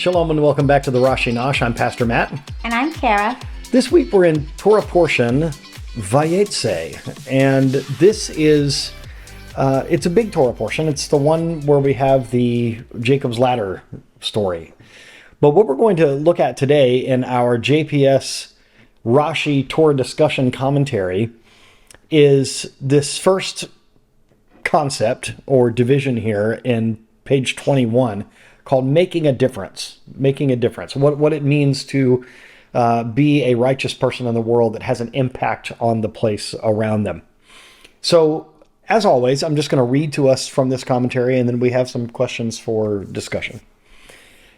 Shalom and welcome back to the Rashi Nosh. I'm Pastor Matt. And I'm Kara. This week we're in Torah portion Vayetze, and this is, it's a big Torah portion. It's the one where we have the Jacob's Ladder story. But what we're going to look at today in our JPS Rashi Torah discussion commentary is this first concept or division here in page 21 called making a difference. Making a difference. What it means to be a righteous person in the world that has an impact on the place around them. So, as always, I'm just going to read to us from this commentary, and then we have some questions for discussion.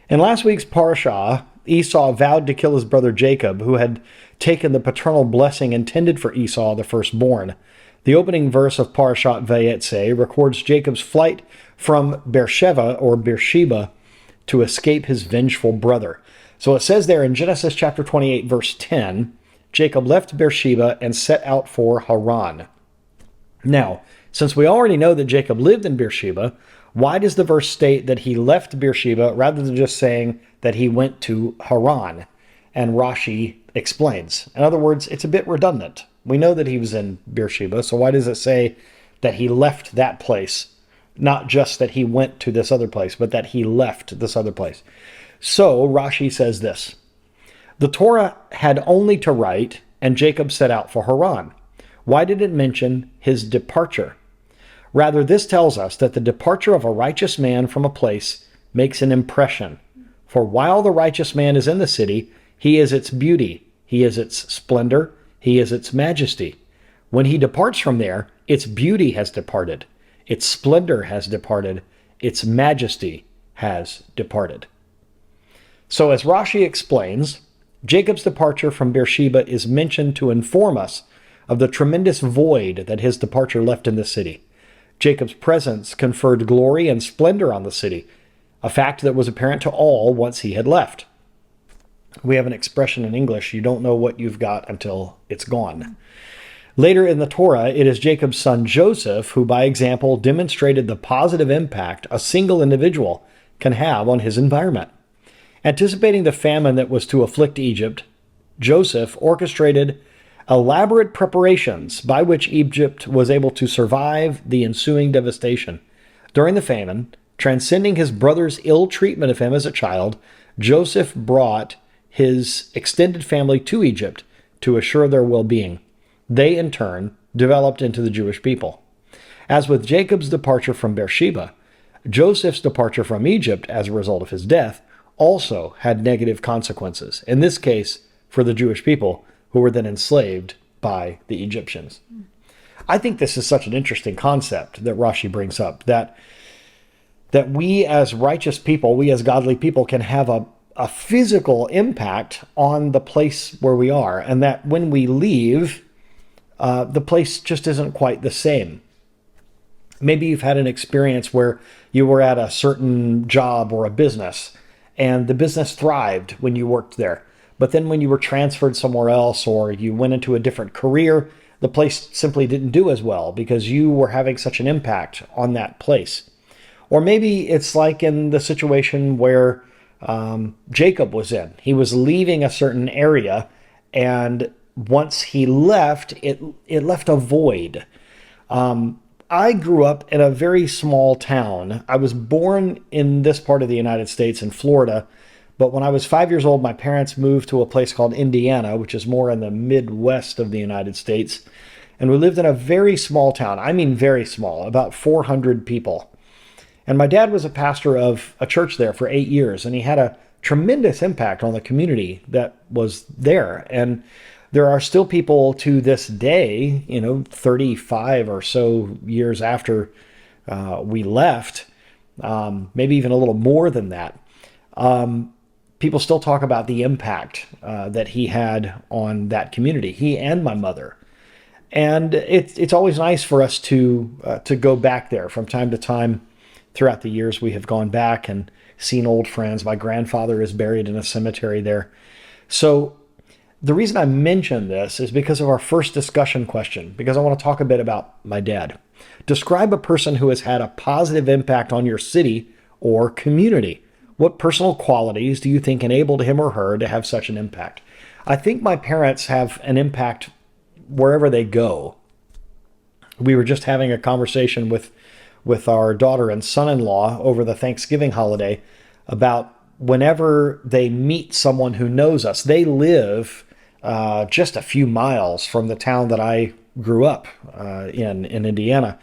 In last week's Parasha, Esau vowed to kill his brother Jacob, who had taken the paternal blessing intended for Esau, the firstborn. The opening verse of Parashat Vayetze records Jacob's flight from Beersheba to escape his vengeful brother. So it says there in Genesis chapter 28, verse 10, Jacob left Beersheba and set out for Haran. Now, since we already know that Jacob lived in Beersheba, why does the verse state that he left Beersheba rather than just saying that he went to Haran? And Rashi explains. In other words, it's a bit redundant. We know that he was in Beersheba, so why does it say that he left that place? Not just that he went to this other place, but that he left this other place. So Rashi says this: the Torah had only to write, and Jacob set out for Haran. Why did it mention his departure? Rather, this tells us that the departure of a righteous man from a place makes an impression. For while the righteous man is in the city, he is its beauty, he is its splendor, he is its majesty. When he departs from there, its beauty has departed, its splendor has departed, its majesty has departed. So as Rashi explains, Jacob's departure from Beersheba is mentioned to inform us of the tremendous void that his departure left in the city. Jacob's presence conferred glory and splendor on the city, a fact that was apparent to all once he had left. We have an expression in English: you don't know what you've got until it's gone. Later in the Torah, it is Jacob's son Joseph who, by example, demonstrated the positive impact a single individual can have on his environment. Anticipating the famine that was to afflict Egypt, Joseph orchestrated elaborate preparations by which Egypt was able to survive the ensuing devastation. During the famine, transcending his brother's ill treatment of him as a child, Joseph brought his extended family to Egypt to assure their well-being. They, in turn, developed into the Jewish people. As with Jacob's departure from Beersheba, Joseph's departure from Egypt as a result of his death also had negative consequences, in this case for the Jewish people who were then enslaved by the Egyptians. I think this is such an interesting concept that Rashi brings up, that we as righteous people, we as godly people can have a physical impact on the place where we are, and that when we leave, the place just isn't quite the same. Maybe you've had an experience where you were at a certain job or a business, and the business thrived when you worked there. But then when you were transferred somewhere else or you went into a different career, the place simply didn't do as well because you were having such an impact on that place. Or maybe it's like in the situation where Jacob was in. He was leaving a certain area, and once he left, it left a void. I grew up in a very small town. I was born in this part of the United States in Florida, but when I was 5 years old, my parents moved to a place called Indiana, which is more in the Midwest of the United States. And we lived in a very small town. I mean very small, about 400 people. And my dad was a pastor of a church there for 8 years, and he had a tremendous impact on the community that was there. And there are still people to this day, 35 or so years after we left, maybe even a little more than that. People still talk about the impact that he had on that community, he and my mother. And it's always nice for us to go back there from time to time. Throughout the years, we have gone back and seen old friends. My grandfather is buried in a cemetery there. So the reason I mention this is because of our first discussion question, because I want to talk a bit about my dad. Describe a person who has had a positive impact on your city or community. What personal qualities do you think enabled him or her to have such an impact? I think my parents have an impact wherever they go. We were just having a conversation with our daughter and son-in-law over the Thanksgiving holiday about whenever they meet someone who knows us. They live just a few miles from the town that I grew up in Indiana.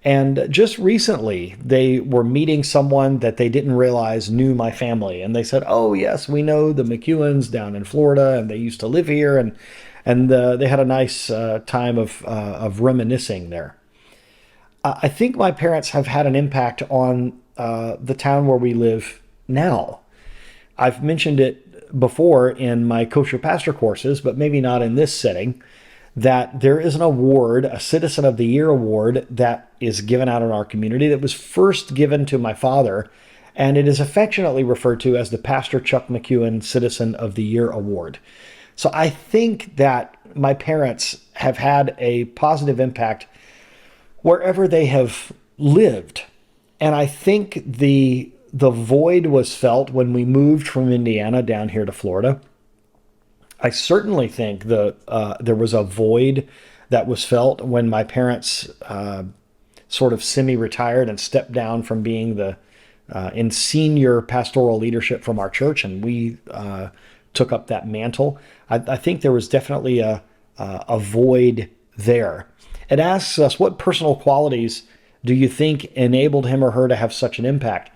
And just recently, they were meeting someone that they didn't realize knew my family. And they said, "Oh, yes, we know the McEwens down in Florida, and they used to live here." And they had a nice time of reminiscing there. I think my parents have had an impact on the town where we live now. I've mentioned it before in my kosher pastor courses, but maybe not in this setting, that there is an award, a Citizen of the Year award, that is given out in our community that was first given to my father, and it is affectionately referred to as the Pastor Chuck McEwen Citizen of the Year Award. So I think that my parents have had a positive impact wherever they have lived. And I think the void was felt when we moved from Indiana down here to Florida. I certainly think there was a void that was felt when my parents sort of semi-retired and stepped down from being in senior pastoral leadership from our church, and we took up that mantle. I think there was definitely a void there. It asks us, what personal qualities do you think enabled him or her to have such an impact?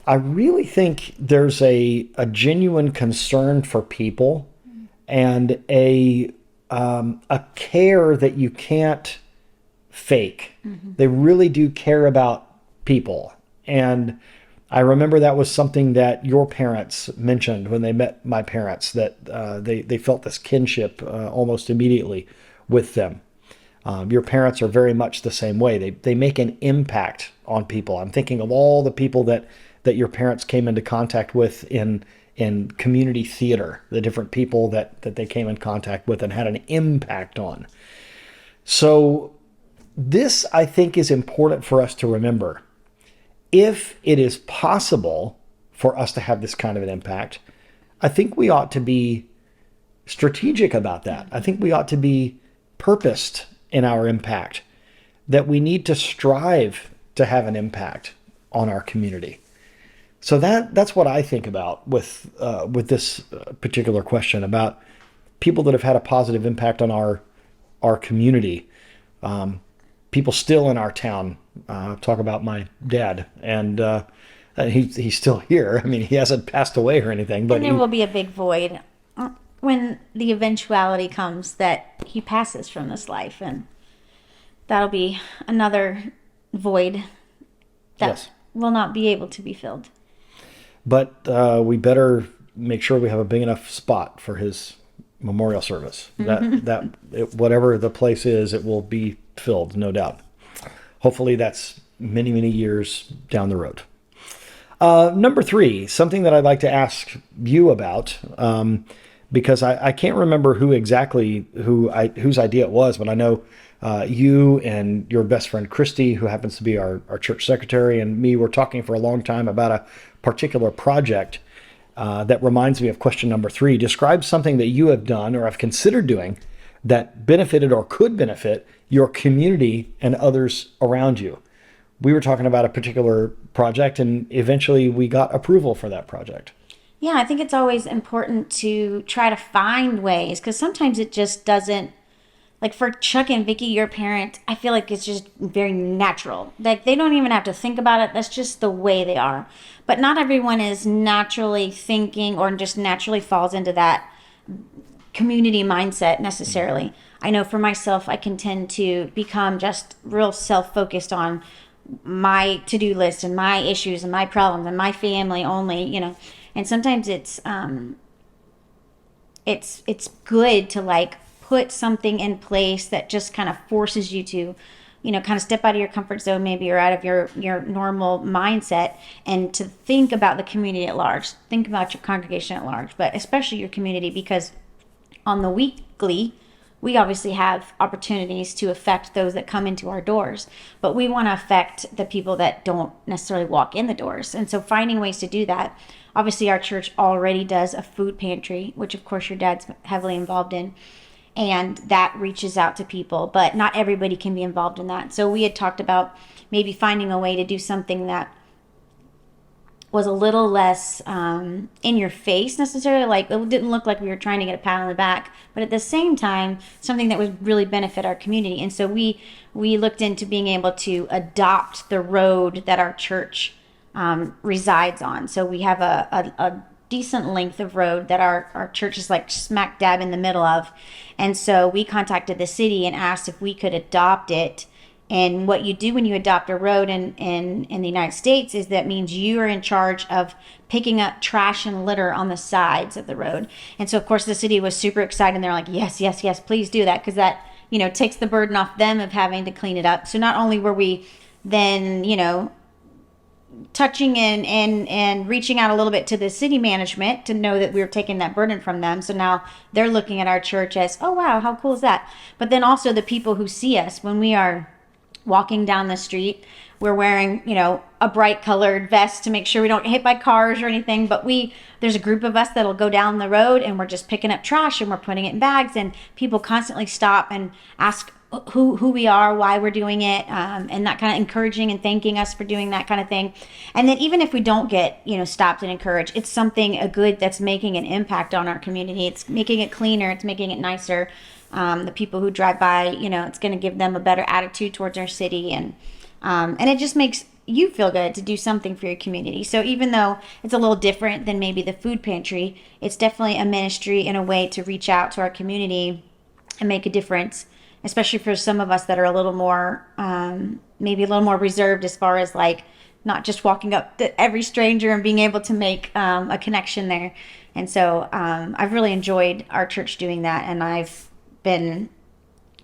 I really think there's a genuine concern for people and a care that you can't fake. Mm-hmm. They really do care about people. And I remember that was something that your parents mentioned when they met my parents, that they felt this kinship almost immediately with them. Your parents are very much the same way. They make an impact on people. I'm thinking of all the people that your parents came into contact with in community theater, the different people that they came in contact with and had an impact on. So this, I think, is important for us to remember. If it is possible for us to have this kind of an impact, I think we ought to be strategic about that. I think we ought to be purposed in our impact, that we need to strive to have an impact on our community. So that's what I think about with this particular question about people that have had a positive impact on our community. People still in our town talk about my dad, and he's still here. I mean, he hasn't passed away or anything. But and there will be a big void when the eventuality comes that he passes from this life, and that'll be another void that yes. will not be able to be filled. But we better make sure we have a big enough spot for his memorial service. Mm-hmm. Whatever the place is, it will be filled, no doubt. Hopefully that's many, many years down the road. Number 3, something that I'd like to ask you about, because I can't remember whose idea it was, but I know you and your best friend Christy, who happens to be our church secretary, and me were talking for a long time about a particular project that reminds me of question number 3. Describe something that you have done or have considered doing that benefited or could benefit your community and others around you. We were talking about a particular project, and eventually we got approval for that project. Yeah, I think it's always important to try to find ways, because sometimes it just doesn't. Like for Chuck and Vicky, your parent, I feel like it's just very natural. Like they don't even have to think about it. That's just the way they are. But not everyone is naturally thinking or just naturally falls into that community mindset necessarily. I know for myself, I can tend to become just real self-focused on my to-do list and my issues and my problems and my family only, And sometimes it's good to like put something in place that just kind of forces you to, kind of step out of your comfort zone maybe, or out of your normal mindset, and to think about the community at large, think about your congregation at large, but especially your community, because on the weekly, we obviously have opportunities to affect those that come into our doors, but we want to affect the people that don't necessarily walk in the doors. And so finding ways to do that. Obviously, our church already does a food pantry, which of course your dad's heavily involved in, and that reaches out to people, but not everybody can be involved in that. So we had talked about maybe finding a way to do something that was a little less in your face necessarily. Like, it didn't look like we were trying to get a pat on the back, but at the same time, something that would really benefit our community. And so we looked into being able to adopt the road that our church resides on. So we have a decent length of road that our church is like smack dab in the middle of. And so we contacted the city and asked if we could adopt it. And what you do when you adopt a road in the United States is that means you are in charge of picking up trash and litter on the sides of the road. And so, of course, the city was super excited. And they're like, yes, yes, yes, please do that. Because that, takes the burden off them of having to clean it up. So not only were we then, touching and reaching out a little bit to the city management to know that we were taking that burden from them. So now they're looking at our church as, oh, wow, how cool is that? But then also the people who see us when we are walking down the street, we're wearing, a bright colored vest to make sure we don't get hit by cars or anything. But there's a group of us that'll go down the road and we're just picking up trash and we're putting it in bags, and people constantly stop and ask who we are, why we're doing it, and that kind of encouraging and thanking us for doing that kind of thing. And then even if we don't get, stopped and encouraged, it's a good that's making an impact on our community. It's making it cleaner. It's making it nicer. The people who drive by, it's going to give them a better attitude towards our city. And it just makes you feel good to do something for your community. So even though it's a little different than maybe the food pantry, it's definitely a ministry in a way to reach out to our community and make a difference, especially for some of us that are a little more, maybe a little more reserved as far as like not just walking up to every stranger and being able to make a connection there. And so I've really enjoyed our church doing that, and I've been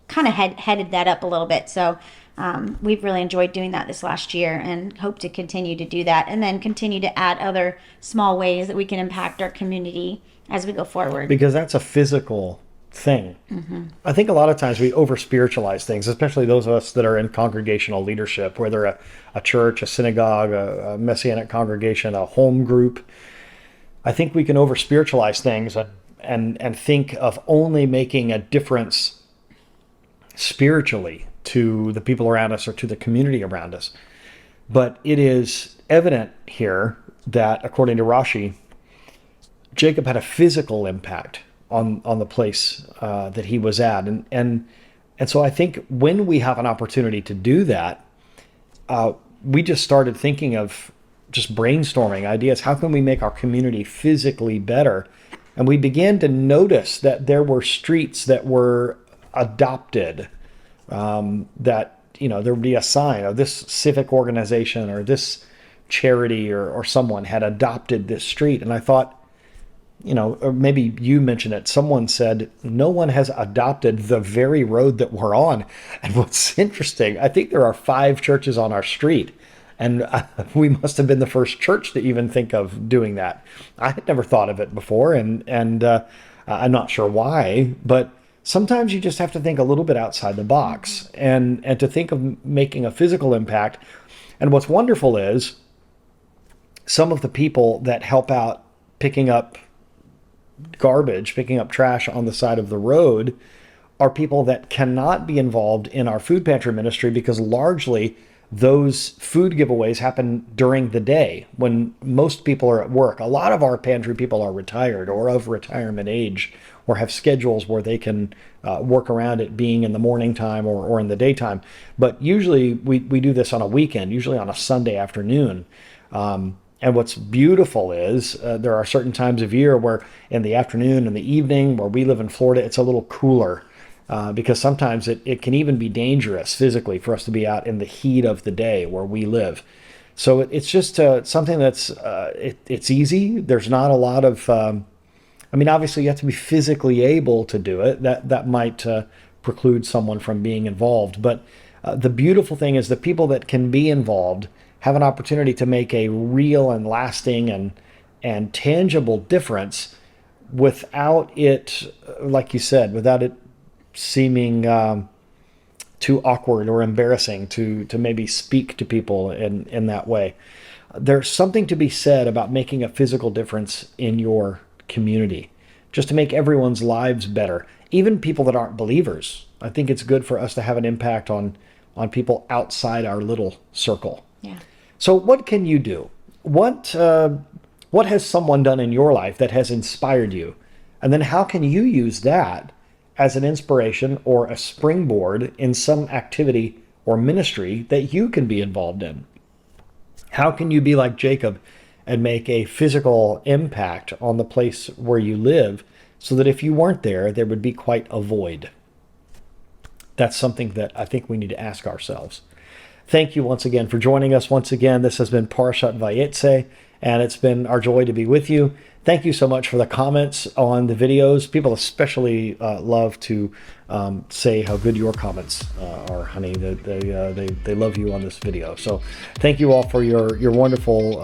kind of headed that up a little bit. So we've really enjoyed doing that this last year and hope to continue to do that, and then continue to add other small ways that we can impact our community as we go forward. Because that's a physical thing. Mm-hmm. I think a lot of times we over spiritualize things, especially those of us that are in congregational leadership, whether a church, a synagogue, a messianic congregation, a home group. I think we can over spiritualize things and think of only making a difference spiritually to the people around us or to the community around us. But it is evident here that, according to Rashi, Jacob had a physical impact on the place that he was at. And so I think when we have an opportunity to do that, we just started thinking of just brainstorming ideas. How can we make our community physically better? And we began to notice that there were streets that were adopted, that, there would be a sign of this civic organization or this charity or someone had adopted this street. And I thought, or maybe you mentioned it, someone said, no one has adopted the very road that we're on. And what's interesting, I think there are 5 churches on our street. And we must have been the first church to even think of doing that. I had never thought of it before, and I'm not sure why, but sometimes you just have to think a little bit outside the box and to think of making a physical impact. And what's wonderful is some of the people that help out picking up garbage, picking up trash on the side of the road are people that cannot be involved in our food pantry ministry because largely those food giveaways happen during the day when most people are at work. A lot of our pantry people are retired or of retirement age or have schedules where they can work around it being in the morning time or in the daytime. But usually we do this on a weekend, usually on a Sunday afternoon. And what's beautiful is there are certain times of year where in the afternoon and the evening, where we live in Florida, it's a little cooler. Because sometimes it can even be dangerous physically for us to be out in the heat of the day where we live. So it's just something that's, it's easy. There's not a lot of, obviously you have to be physically able to do it. That might preclude someone from being involved. But the beautiful thing is the people that can be involved have an opportunity to make a real and lasting and tangible difference without it, like you said, without it seeming too awkward or embarrassing to maybe speak to people in that way. There's something to be said about making a physical difference in your community, just to make everyone's lives better, even people that aren't believers. I think it's good for us to have an impact on people outside our little circle. Yeah. So what can you do? What has someone done in your life that has inspired you? And then how can you use that as an inspiration or a springboard in some activity or ministry that you can be involved in? How can you be like Jacob and make a physical impact on the place where you live so that if you weren't there, there would be quite a void? That's something that I think we need to ask ourselves. Thank you once again for joining us. Once again, this has been Parashat Vayetze, and it's been our joy to be with you. Thank you so much for the comments on the videos. People especially love to say how good your comments are, honey. They love you on this video. So thank you all for your wonderful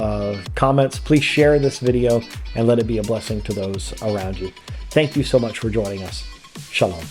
comments. Please share this video and let it be a blessing to those around you. Thank you so much for joining us. Shalom.